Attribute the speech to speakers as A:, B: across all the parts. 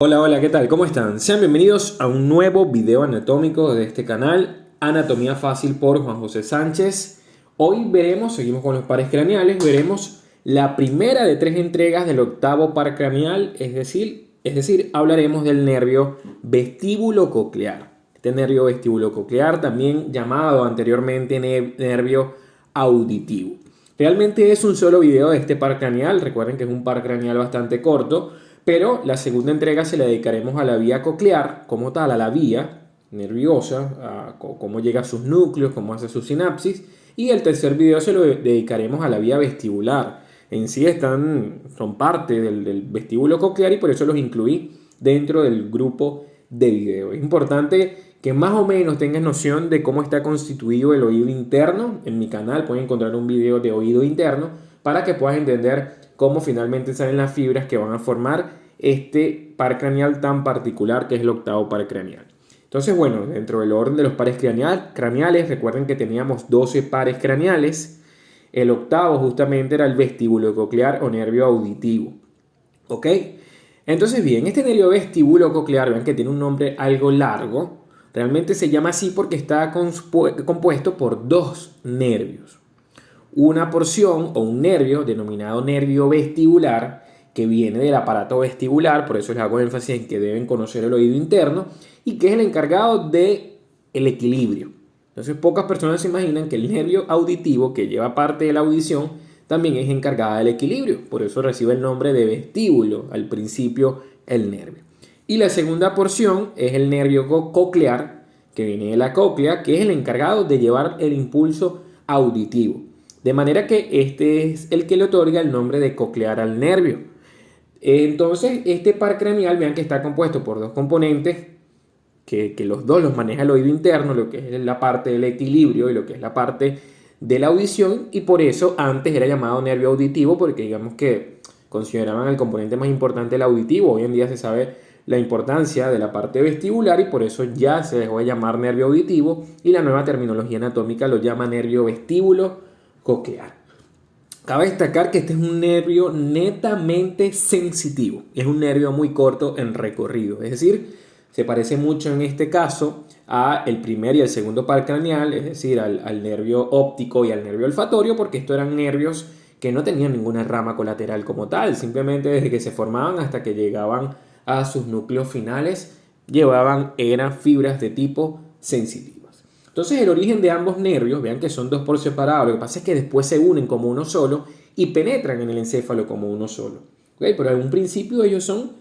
A: Hola, hola, ¿qué tal? ¿Cómo están? Sean bienvenidos a un nuevo video anatómico de este canal, Anatomía Fácil por Juan José Sánchez. Hoy seguimos con los pares craneales, veremos la primera de tres entregas del octavo par craneal, es decir, hablaremos del nervio vestíbulo coclear. Este nervio vestíbulo coclear, también llamado anteriormente nervio auditivo. Realmente es un solo video de este par craneal, recuerden que es un par craneal bastante corto, pero la segunda entrega se la dedicaremos a la vía coclear, como tal, a la vía nerviosa, a cómo llega a sus núcleos, cómo hace su sinapsis. Y el tercer video se lo dedicaremos a la vía vestibular. En sí son parte del vestíbulo coclear y por eso los incluí dentro del grupo de video. Es importante que más o menos tengas noción de cómo está constituido el oído interno. En mi canal pueden encontrar un video de oído interno para que puedas entender cómo finalmente salen las fibras que van a formar este par craneal tan particular que es el octavo par craneal. Entonces, bueno, dentro del orden de los pares craneales, recuerden que teníamos 12 pares craneales. El octavo justamente era el vestíbulo coclear o nervio auditivo. ¿Ok? Entonces, bien, este nervio vestíbulo coclear, vean que tiene un nombre algo largo. Realmente se llama así porque está compuesto por dos nervios. Una porción o un nervio denominado nervio vestibular que viene del aparato vestibular, por eso les hago énfasis en que deben conocer el oído interno y que es el encargado del equilibrio. Entonces pocas personas se imaginan que el nervio auditivo que lleva parte de la audición también es encargada del equilibrio, por eso recibe el nombre de vestíbulo, al principio el nervio. Y la segunda porción es el nervio coclear, que viene de la cóclea, que es el encargado de llevar el impulso auditivo. De manera que este es el que le otorga el nombre de coclear al nervio. Entonces, este par craneal, vean que está compuesto por dos componentes, que los dos los maneja el oído interno, lo que es la parte del equilibrio y lo que es la parte de la audición, y por eso antes era llamado nervio auditivo, porque digamos que consideraban el componente más importante el auditivo. Hoy en día se sabe la importancia de la parte vestibular y por eso ya se dejó de llamar nervio auditivo y la nueva terminología anatómica lo llama nervio vestíbulo coclear. Cabe destacar que este es un nervio netamente sensitivo, es un nervio muy corto en recorrido, es decir, se parece mucho en este caso a el primer y el segundo par craneal, es decir, al nervio óptico y al nervio olfatorio, porque estos eran nervios que no tenían ninguna rama colateral como tal, simplemente desde que se formaban hasta que llegaban a sus núcleos finales, eran fibras de tipo sensitivo. Entonces el origen de ambos nervios, vean que son dos por separado, lo que pasa es que después se unen como uno solo y penetran en el encéfalo como uno solo. ¿Okay? Pero en un principio ellos son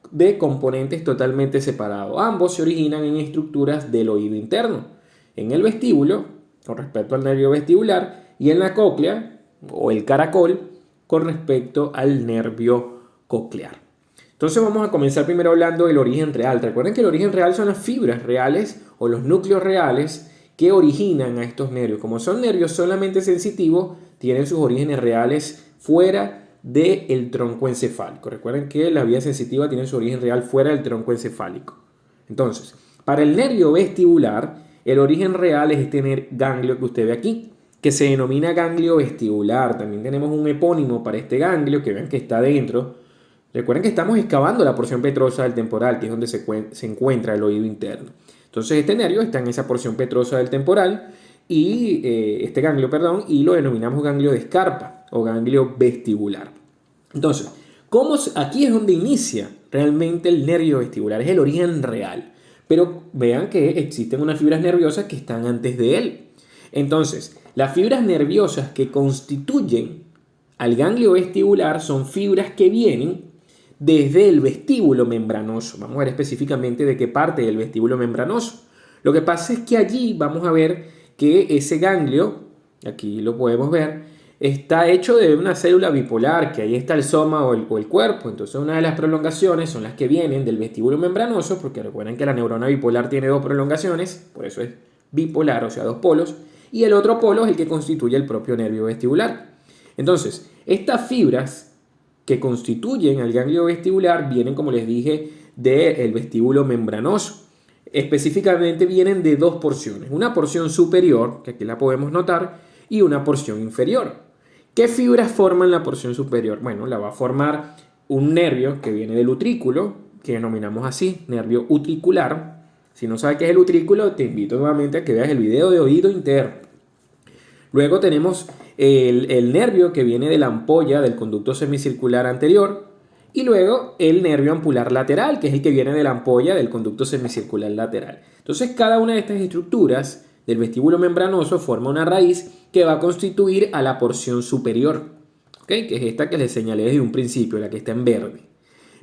A: de componentes totalmente separados. Ambos se originan en estructuras del oído interno, en el vestíbulo, con respecto al nervio vestibular, y en la cóclea, o el caracol, con respecto al nervio coclear. Entonces vamos a comenzar primero hablando del origen real. Recuerden que el origen real son las fibras reales o los núcleos reales que originan a estos nervios. Como son nervios solamente sensitivos, tienen sus orígenes reales fuera del tronco encefálico. Recuerden que la vía sensitiva tiene su origen real fuera del tronco encefálico. Entonces, para el nervio vestibular, el origen real es este ganglio que usted ve aquí, que se denomina ganglio vestibular. También tenemos un epónimo para este ganglio, que vean que está dentro. Recuerden que estamos excavando la porción petrosa del temporal, que es donde se encuentra el oído interno. Entonces este nervio está en esa porción petrosa del temporal y este ganglio, perdón, y lo denominamos ganglio de Scarpa o ganglio vestibular. Entonces, aquí es donde inicia realmente el nervio vestibular, es el origen real. Pero vean que existen unas fibras nerviosas que están antes de él. Entonces, las fibras nerviosas que constituyen al ganglio vestibular son fibras que vienen desde el vestíbulo membranoso. Vamos a ver específicamente de qué parte del vestíbulo membranoso. Lo que pasa es que allí vamos a ver que ese ganglio, aquí lo podemos ver, está hecho de una célula bipolar, que ahí está el soma o el cuerpo. Entonces una de las prolongaciones son las que vienen del vestíbulo membranoso, porque recuerden que la neurona bipolar tiene dos prolongaciones, por eso es bipolar, o sea, dos polos, y el otro polo es el que constituye el propio nervio vestibular. Entonces, estas fibras que constituyen al ganglio vestibular vienen, como les dije, del vestíbulo membranoso. Específicamente vienen de dos porciones, una porción superior, que aquí la podemos notar, y una porción inferior. ¿Qué fibras forman la porción superior? Bueno, la va a formar un nervio que viene del utrículo, que denominamos así, nervio utricular. Si no sabes qué es el utrículo, te invito nuevamente a que veas el video de oído interno. Luego tenemos el nervio que viene de la ampolla del conducto semicircular anterior y luego el nervio ampular lateral, que es el que viene de la ampolla del conducto semicircular lateral. Entonces, cada una de estas estructuras del vestíbulo membranoso forma una raíz que va a constituir a la porción superior, ¿okay? Que es esta que les señalé desde un principio, la que está en verde.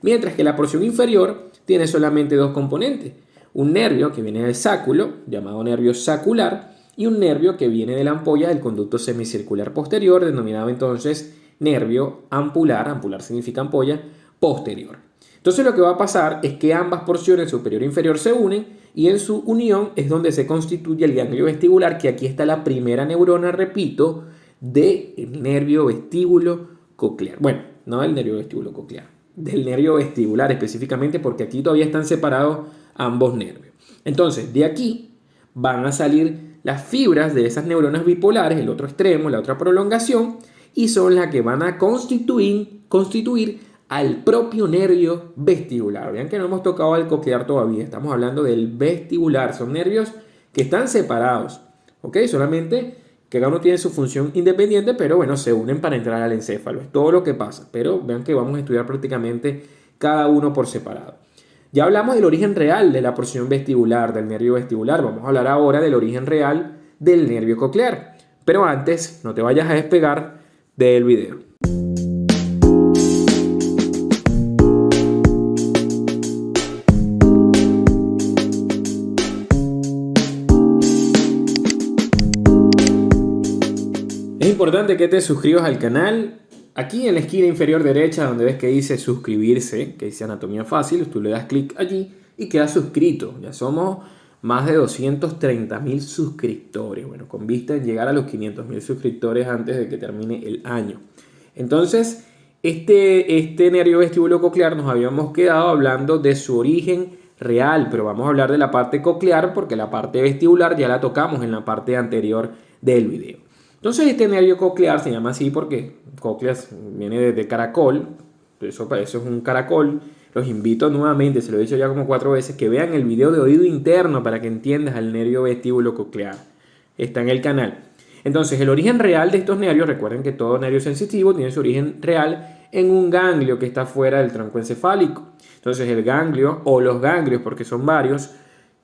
A: Mientras que la porción inferior tiene solamente dos componentes, un nervio que viene del sáculo, llamado nervio sacular, y un nervio que viene de la ampolla del conducto semicircular posterior, denominado entonces nervio ampular, ampular significa ampolla, posterior. Entonces lo que va a pasar es que ambas porciones superior e inferior se unen y en su unión es donde se constituye el ganglio vestibular, que aquí está la primera neurona, repito, del nervio vestíbulo coclear. Bueno, no del nervio vestíbulo coclear, del nervio vestibular específicamente, porque aquí todavía están separados ambos nervios. Entonces, de aquí van a salir las fibras de esas neuronas bipolares, el otro extremo, la otra prolongación, y son las que van a constituir al propio nervio vestibular. Vean que no hemos tocado al coclear todavía, estamos hablando del vestibular. Son nervios que están separados, ¿ok? Solamente que cada uno tiene su función independiente, pero bueno, se unen para entrar al encéfalo. Es todo lo que pasa, pero vean que vamos a estudiar prácticamente cada uno por separado. Ya hablamos del origen real de la porción vestibular, del nervio vestibular. Vamos a hablar ahora del origen real del nervio coclear. Pero antes, no te vayas a despegar del video. Es importante que te suscribas al canal. Aquí en la esquina inferior derecha, donde ves que dice suscribirse, que dice Anatomía Fácil, tú le das clic allí y quedas suscrito. Ya somos más de 230.000 suscriptores. Bueno, con vista en llegar a los 500.000 suscriptores antes de que termine el año. Entonces, este nervio vestíbulo coclear nos habíamos quedado hablando de su origen real, pero vamos a hablar de la parte coclear porque la parte vestibular ya la tocamos en la parte anterior del video. Entonces este nervio coclear se llama así porque cócleas viene de caracol, eso es un caracol. Los invito nuevamente, se lo he dicho ya como 4 veces, que vean el video de oído interno para que entiendas al nervio vestíbulo coclear. Está en el canal. Entonces el origen real de estos nervios, recuerden que todo nervio sensitivo tiene su origen real en un ganglio que está fuera del tronco encefálico. Entonces el ganglio o los ganglios, porque son varios,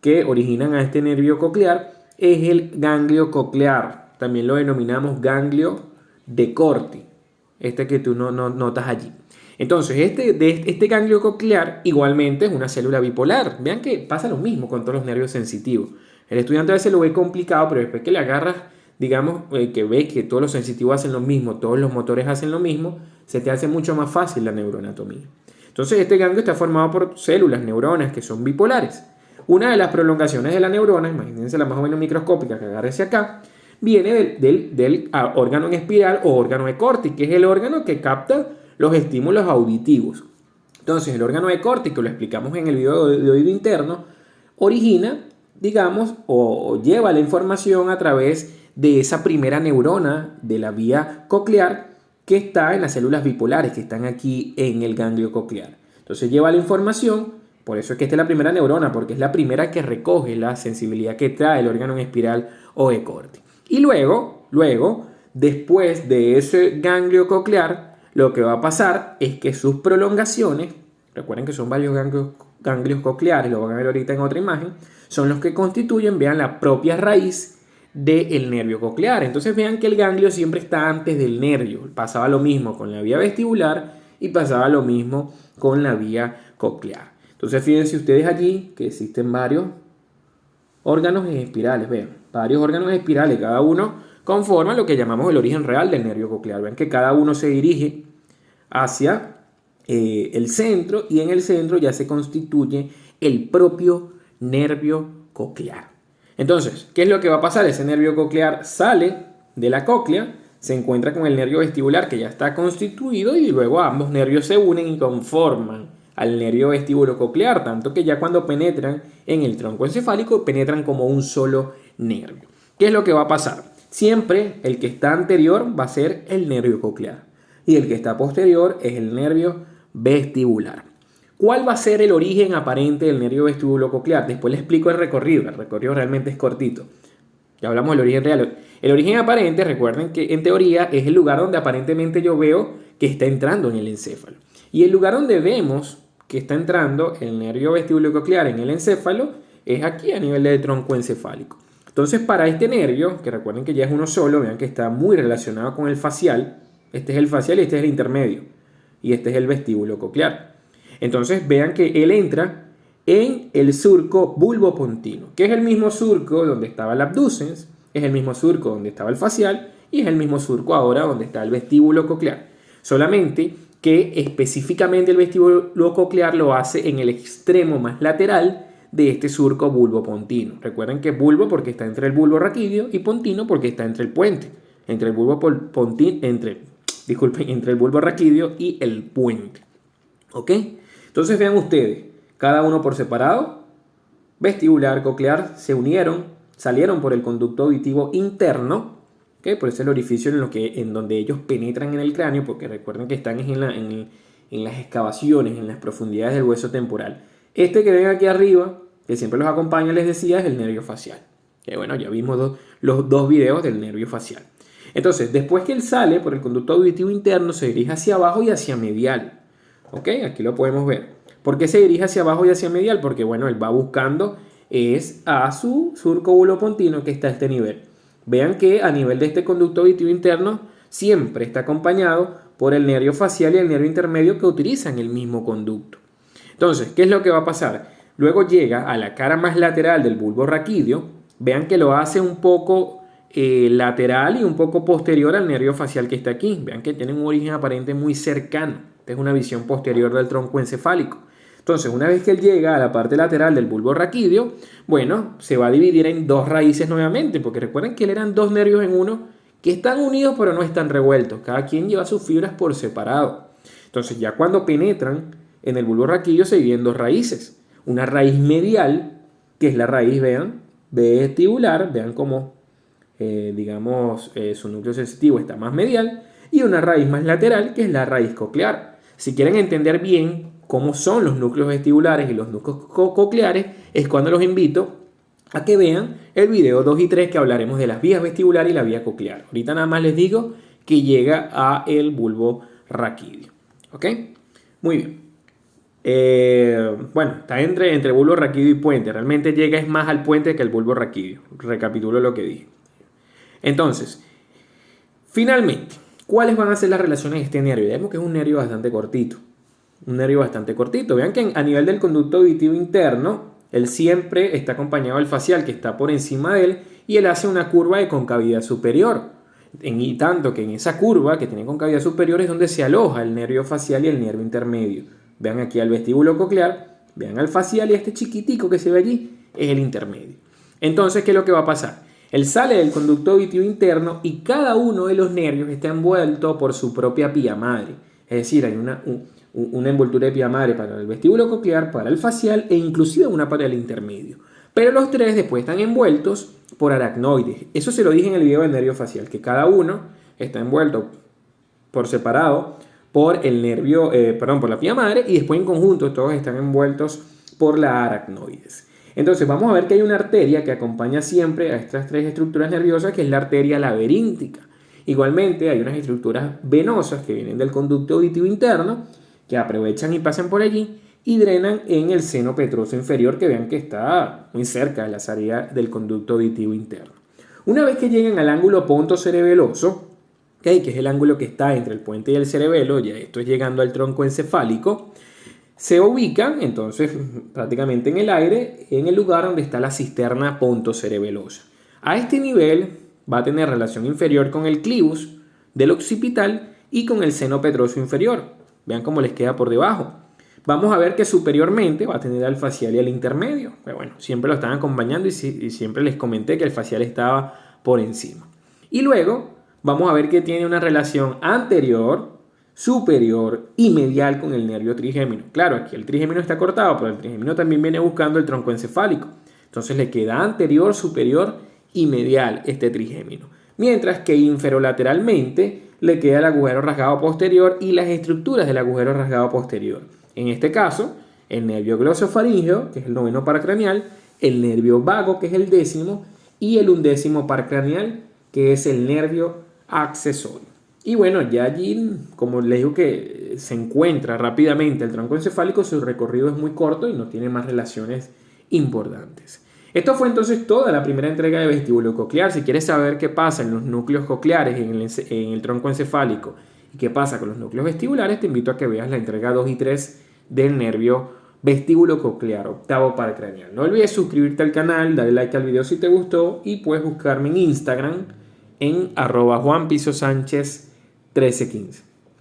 A: que originan a este nervio coclear, es el ganglio coclear. También lo denominamos ganglio de Corti, este que tú no notas allí. Entonces, este ganglio coclear igualmente es una célula bipolar. Vean que pasa lo mismo con todos los nervios sensitivos. El estudiante a veces lo ve complicado, pero después que le agarras, digamos, que ves que todos los sensitivos hacen lo mismo, todos los motores hacen lo mismo, se te hace mucho más fácil la neuroanatomía. Entonces, este ganglio está formado por células, neuronas, que son bipolares. Una de las prolongaciones de la neurona, imagínense la más o menos microscópica, que agárrese acá, viene del órgano en espiral o órgano de Corti, que es el órgano que capta los estímulos auditivos. Entonces, el órgano de Corti, que lo explicamos en el video de oído interno, origina, digamos, o lleva la información a través de esa primera neurona de la vía coclear que está en las células bipolares, que están aquí en el ganglio coclear. Entonces, lleva la información, por eso es que esta es la primera neurona, porque es la primera que recoge la sensibilidad que trae el órgano en espiral o de Corti. Y luego, después de ese ganglio coclear, lo que va a pasar es que sus prolongaciones, recuerden que son varios ganglios cocleares, lo van a ver ahorita en otra imagen, son los que constituyen, vean, la propia raíz del nervio coclear. Entonces vean que el ganglio siempre está antes del nervio. Pasaba lo mismo con la vía vestibular y pasaba lo mismo con la vía coclear. Entonces fíjense ustedes aquí que existen varios órganos espirales, vean, varios órganos espirales, cada uno conforma lo que llamamos el origen real del nervio coclear. Ven que cada uno se dirige hacia el centro y en el centro ya se constituye el propio nervio coclear. Entonces, ¿qué es lo que va a pasar? Ese nervio coclear sale de la cóclea, se encuentra con el nervio vestibular que ya está constituido y luego ambos nervios se unen y conforman al nervio vestíbulo coclear, tanto que ya cuando penetran en el tronco encefálico penetran como un solo nervio. ¿Qué es lo que va a pasar? Siempre el que está anterior va a ser el nervio coclear y el que está posterior es el nervio vestibular. ¿Cuál va a ser el origen aparente del nervio vestibulococlear? Después les explico el recorrido realmente es cortito. Ya hablamos del origen real. El origen aparente, recuerden que en teoría es el lugar donde aparentemente yo veo que está entrando en el encéfalo. Y el lugar donde vemos que está entrando el nervio vestibulococlear en el encéfalo es aquí a nivel del tronco encefálico. Entonces, para este nervio, que recuerden que ya es uno solo, vean que está muy relacionado con el facial. Este es el facial y este es el intermedio. Y este es el vestibulococlear. Entonces, vean que él entra en el surco bulbopontino, que es el mismo surco donde estaba el abducens, es el mismo surco donde estaba el facial y es el mismo surco ahora donde está el vestíbulo coclear. Solamente que específicamente el vestíbulo coclear lo hace en el extremo más lateral de este surco bulbopontino. Recuerden que bulbo porque está entre el bulbo raquídeo y pontino porque está entre el puente, entre el bulbo entre el bulbo raquídeo y el puente. ¿Ok? Entonces vean ustedes, cada uno por separado, vestibular, coclear, se unieron, salieron por el conducto auditivo interno, ¿okay? Por eso el orificio en donde ellos penetran en el cráneo, porque recuerden que están en las excavaciones, en las profundidades del hueso temporal. Este que ven aquí arriba, que siempre los acompaña, les decía, es el nervio facial. Que bueno, ya vimos los dos videos del nervio facial. Entonces, después que él sale por el conducto auditivo interno, se dirige hacia abajo y hacia medial. ¿Ok? Aquí lo podemos ver. ¿Por qué se dirige hacia abajo y hacia medial? Porque, bueno, él va buscando es a su surco bulbopontino que está a este nivel. Vean que a nivel de este conducto auditivo interno siempre está acompañado por el nervio facial y el nervio intermedio que utilizan el mismo conducto. Entonces, ¿qué es lo que va a pasar? Luego llega a la cara más lateral del bulbo raquídeo. Vean que lo hace un poco lateral y un poco posterior al nervio facial que está aquí. Vean que tiene un origen aparente muy cercano. Esta es una visión posterior del tronco encefálico. Entonces, una vez que él llega a la parte lateral del bulbo raquídeo, bueno, se va a dividir en dos raíces nuevamente, porque recuerden que eran dos nervios en uno que están unidos pero no están revueltos. Cada quien lleva sus fibras por separado. Entonces, ya cuando penetran en el bulbo raquídeo se dividen dos raíces. Una raíz medial, que es la raíz, vean, vestibular, vean cómo, su núcleo sensitivo está más medial, y una raíz más lateral, que es la raíz coclear. Si quieren entender bien cómo son los núcleos vestibulares y los núcleos cocleares, es cuando los invito a que vean el video 2 y 3 que hablaremos de las vías vestibulares y la vía coclear. Ahorita nada más les digo que llega a el bulbo raquídeo. ¿Ok? Muy bien. Bueno, está entre bulbo raquídeo y puente. Realmente llega es más al puente que al bulbo raquídeo. Recapitulo lo que dije. Entonces, finalmente, ¿cuáles van a ser las relaciones de este nervio? Ya vemos que es un nervio bastante cortito. Vean que a nivel del conducto auditivo interno, él siempre está acompañado del facial que está por encima de él y él hace una curva de concavidad superior. Y tanto que en esa curva que tiene concavidad superior es donde se aloja el nervio facial y el nervio intermedio. Vean aquí al vestíbulo coclear, vean al facial y este chiquitico que se ve allí es el intermedio. Entonces, ¿qué es lo que va a pasar? Él sale del conducto auditivo interno y cada uno de los nervios está envuelto por su propia pía madre. Es decir, hay una envoltura de pía madre para el vestíbulo coclear, para el facial e inclusive una para el intermedio. Pero los tres después están envueltos por aracnoides. Eso se lo dije en el video del nervio facial, que cada uno está envuelto por separado por el nervio, por la pía madre y después en conjunto todos están envueltos por la aracnoides. Entonces vamos a ver que hay una arteria que acompaña siempre a estas tres estructuras nerviosas, que es la arteria laberíntica. Igualmente hay unas estructuras venosas que vienen del conducto auditivo interno que aprovechan y pasan por allí y drenan en el seno petroso inferior, que vean que está muy cerca de la salida del conducto auditivo interno. Una vez que llegan al ángulo pontocerebeloso, ¿okay?, que es el ángulo que está entre el puente y el cerebelo, ya esto es llegando al tronco encefálico, se ubican entonces prácticamente en el aire, en el lugar donde está la cisterna pontocerebelosa. A este nivel va a tener relación inferior con el clivus del occipital y con el seno petroso inferior. Vean cómo les queda por debajo. Vamos a ver que superiormente va a tener al facial y al intermedio. Pero bueno, siempre lo están acompañando y siempre les comenté que el facial estaba por encima. Y luego vamos a ver que tiene una relación anterior, superior y medial con el nervio trigémino. Claro, aquí el trigémino está cortado, pero el trigémino también viene buscando el tronco encefálico. Entonces le queda anterior, superior y medial este trigémino. Mientras que inferolateralmente le queda el agujero rasgado posterior y las estructuras del agujero rasgado posterior. En este caso, el nervio glosofaríngeo, que es el noveno paracraneal, el nervio vago, que es el décimo, y el undécimo paracraneal, que es el nervio accesorio. Y bueno, ya allí, como les digo que se encuentra rápidamente el tronco encefálico, su recorrido es muy corto y no tiene más relaciones importantes. Esto fue entonces toda la primera entrega de vestíbulo coclear. Si quieres saber qué pasa en los núcleos cocleares, en el tronco encefálico, y qué pasa con los núcleos vestibulares, te invito a que veas la entrega 2 y 3 del nervio vestíbulo coclear, octavo paracraneal. No olvides suscribirte al canal, darle like al video si te gustó y puedes buscarme en Instagram en @JuanPisoSánchez1315.